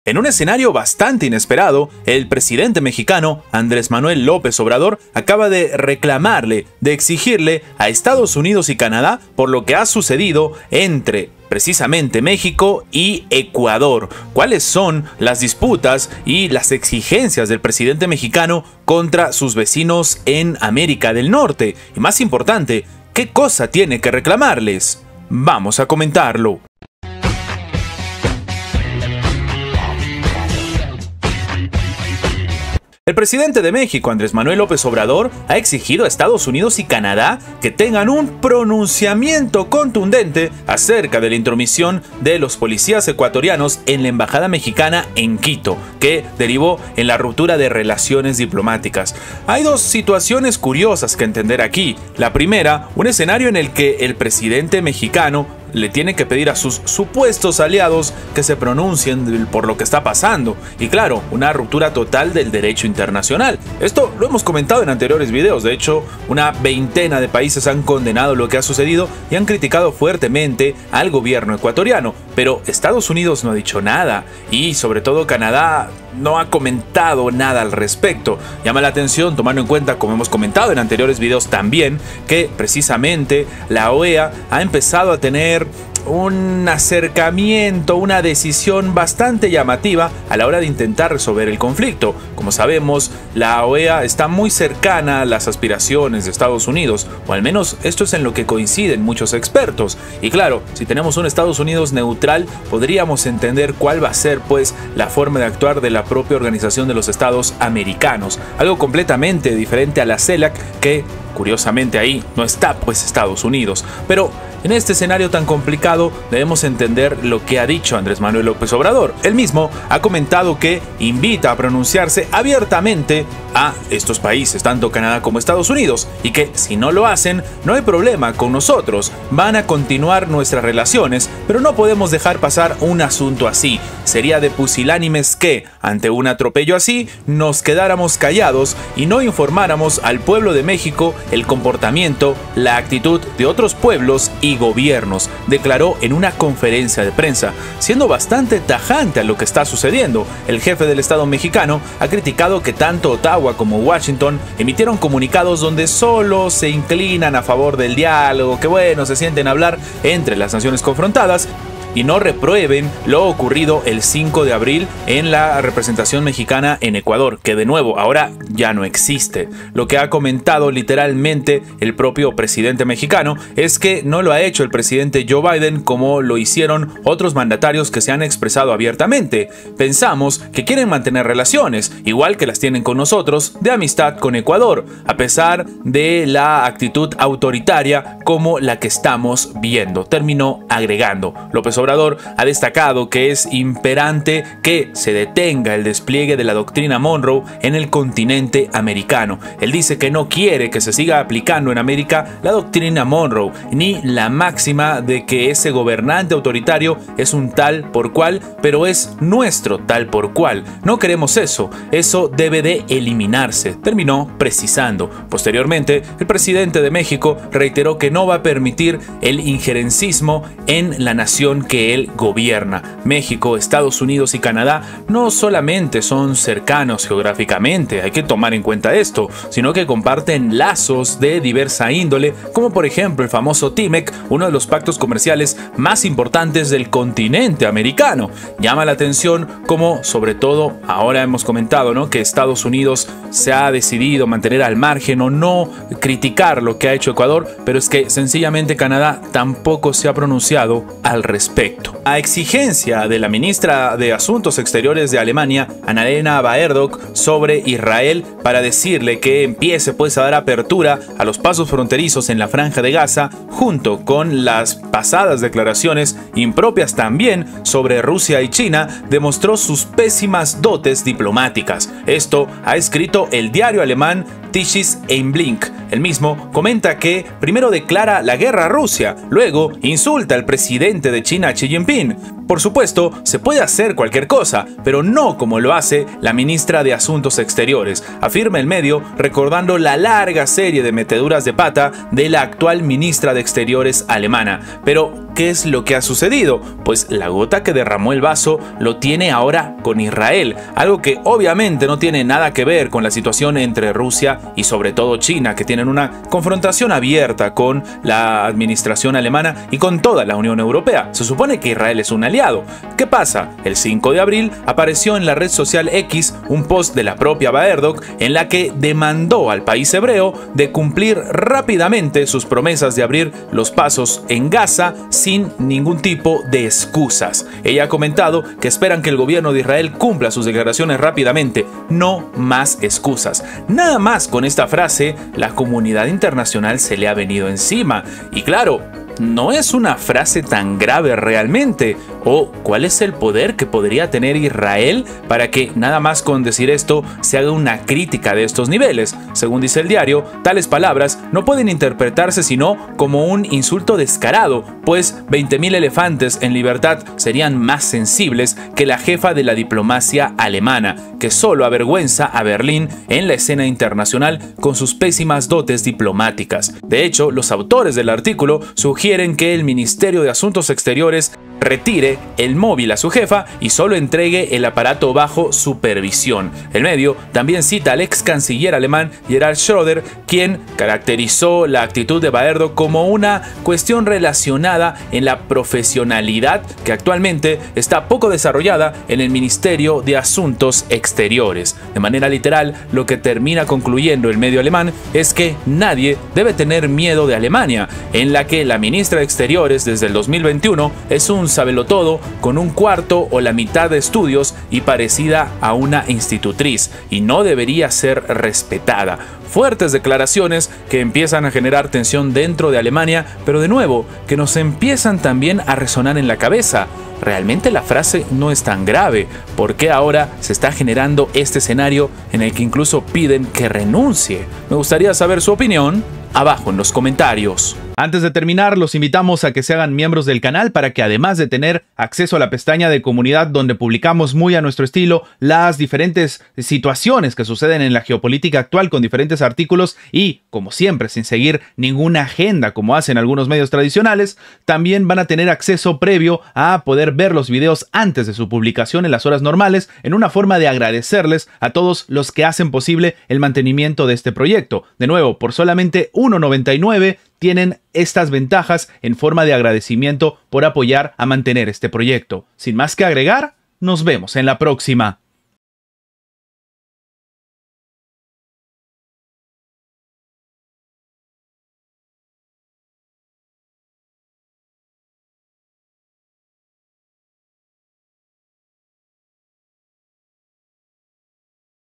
En un escenario bastante inesperado, el presidente mexicano Andrés Manuel López Obrador acaba de reclamarle, de exigirle a Estados Unidos y Canadá por lo que ha sucedido entre precisamente México y Ecuador. ¿Cuáles son las disputas y las exigencias del presidente mexicano contra sus vecinos en América del Norte? Y más importante, ¿qué cosa tiene que reclamarles? Vamos a comentarlo. El presidente de México, Andrés Manuel López Obrador, ha exigido a Estados Unidos y Canadá que tengan un pronunciamiento contundente acerca de la intromisión de los policías ecuatorianos en la embajada mexicana en Quito, que derivó en la ruptura de relaciones diplomáticas. Hay dos situaciones curiosas que entender aquí. La primera, un escenario en el que el presidente mexicano le tiene que pedir a sus supuestos aliados que se pronuncien por lo que está pasando. Y claro, una ruptura total del derecho internacional. Esto lo hemos comentado en anteriores videos. De hecho, una veintena de países han condenado lo que ha sucedido y han criticado fuertemente al gobierno ecuatoriano. Pero Estados Unidos no ha dicho nada y sobre todo Canadá no ha comentado nada al respecto. Llama la atención, tomando en cuenta, como hemos comentado en anteriores videos también, que precisamente la OEA ha empezado a tener un acercamiento, una decisión bastante llamativa a la hora de intentar resolver el conflicto. Como sabemos, la OEA está muy cercana a las aspiraciones de Estados Unidos, o al menos esto es en lo que coinciden muchos expertos. Y claro, si tenemos un Estados Unidos neutral, podríamos entender cuál va a ser pues la forma de actuar de la propia Organización de los Estados Americanos, algo completamente diferente a la CELAC, que curiosamente ahí no está pues Estados Unidos. Pero en este escenario tan complicado debemos entender lo que ha dicho Andrés Manuel López Obrador. Él mismo ha comentado que invita a pronunciarse abiertamente a estos países, tanto Canadá como Estados Unidos, y que si no lo hacen, no hay problema con nosotros, van a continuar nuestras relaciones, pero no podemos dejar pasar un asunto así. Sería de pusilánimes que, ante un atropello así, nos quedáramos callados y no informáramos al pueblo de México el comportamiento, la actitud de otros pueblos y gobiernos, declaró en una conferencia de prensa, siendo bastante tajante a lo que está sucediendo. El jefe del Estado mexicano ha criticado que tanto Ottawa como Washington emitieron comunicados donde solo se inclinan a favor del diálogo, que bueno, se sienten a hablar entre las naciones confrontadas, y no reprueben lo ocurrido el 5 de abril en la representación mexicana en Ecuador, que de nuevo ahora ya no existe. Lo que ha comentado literalmente el propio presidente mexicano es que no lo ha hecho el presidente Joe Biden como lo hicieron otros mandatarios que se han expresado abiertamente. Pensamos que quieren mantener relaciones, igual que las tienen con nosotros, de amistad con Ecuador, a pesar de la actitud autoritaria como la que estamos viendo, terminó agregando. López Obrador ha destacado que es imperante que se detenga el despliegue de la doctrina Monroe en el continente americano. Él dice que no quiere que se siga aplicando en América la doctrina Monroe, ni la máxima de que ese gobernante autoritario es un tal por cual, pero es nuestro tal por cual. No queremos eso, eso debe de eliminarse, terminó precisando. Posteriormente, el presidente de México reiteró que no va a permitir el injerencismo en la nación que él gobierna. México, Estados Unidos y Canadá no solamente son cercanos geográficamente, hay que tomar en cuenta esto, sino que comparten lazos de diversa índole, como por ejemplo el famoso TIMEC, uno de los pactos comerciales más importantes del continente americano. Llama la atención como, sobre todo, ahora hemos comentado, ¿no?, que Estados Unidos se ha decidido mantener al margen o no criticar lo que ha hecho Ecuador, pero es que sencillamente Canadá tampoco se ha pronunciado al respecto. A exigencia de la ministra de Asuntos Exteriores de Alemania, Annalena Baerbock, sobre Israel para decirle que empiece pues a dar apertura a los pasos fronterizos en la Franja de Gaza, junto con las pasadas declaraciones impropias también sobre Rusia y China, demostró sus pésimas dotes diplomáticas. Esto ha escrito el diario alemán Tischis Einblick El mismo comenta que primero declara la guerra a Rusia, luego insulta al presidente de China, Xi Jinping. Por supuesto, se puede hacer cualquier cosa, pero no como lo hace la ministra de Asuntos Exteriores, afirma el medio, recordando la larga serie de meteduras de pata de la actual ministra de Exteriores alemana. Pero, ¿qué es lo que ha sucedido? Pues la gota que derramó el vaso lo tiene ahora con Israel, algo que obviamente no tiene nada que ver con la situación entre Rusia y sobre todo China, que tienen una confrontación abierta con la administración alemana y con toda la Unión Europea. Se supone que Israel es un aliado. ¿Qué pasa? El 5 de abril apareció en la red social X un post de la propia Baerdoq en la que demandó al país hebreo de cumplir rápidamente sus promesas de abrir los pasos en Gaza sin ningún tipo de excusas. Ella ha comentado que esperan que el gobierno de Israel cumpla sus declaraciones rápidamente, no más excusas. Nada más con esta frase, la comunidad internacional se le ha venido encima. Y claro, no es una frase tan grave realmente. ¿O cuál es el poder que podría tener Israel para que nada más con decir esto se haga una crítica de estos niveles? Según dice el diario, tales palabras no pueden interpretarse sino como un insulto descarado, pues 20.000 elefantes en libertad serían más sensibles que la jefa de la diplomacia alemana, que solo avergüenza a Berlín en la escena internacional con sus pésimas dotes diplomáticas. De hecho, los autores del artículo sugieren que el Ministerio de Asuntos Exteriores retire el móvil a su jefa y solo entregue el aparato bajo supervisión. El medio también cita al ex canciller alemán Gerhard Schröder, quien caracterizó la actitud de Baerdoq como una cuestión relacionada en la profesionalidad que actualmente está poco desarrollada en el Ministerio de Asuntos Exteriores. De manera literal, lo que termina concluyendo el medio alemán es que nadie debe tener miedo de Alemania, en la que la ministra de Exteriores desde el 2021 es un sabelotodo con un cuarto o la mitad de estudios y parecida a una institutriz, y no debería ser respetada. Fuertes declaraciones que empiezan a generar tensión dentro de Alemania, pero de nuevo, que nos empiezan también a resonar en la cabeza. Realmente la frase no es tan grave. ¿Por qué ahora se está generando este escenario en el que incluso piden que renuncie? Me gustaría saber su opinión abajo en los comentarios. Antes de terminar, los invitamos a que se hagan miembros del canal para que, además de tener acceso a la pestaña de comunidad donde publicamos muy a nuestro estilo las diferentes situaciones que suceden en la geopolítica actual con diferentes artículos y, como siempre, sin seguir ninguna agenda como hacen algunos medios tradicionales, también van a tener acceso previo a poder ver los videos antes de su publicación en las horas normales, en una forma de agradecerles a todos los que hacen posible el mantenimiento de este proyecto. De nuevo, por solamente $1.99 tienen estas ventajas en forma de agradecimiento por apoyar a mantener este proyecto. Sin más que agregar, nos vemos en la próxima.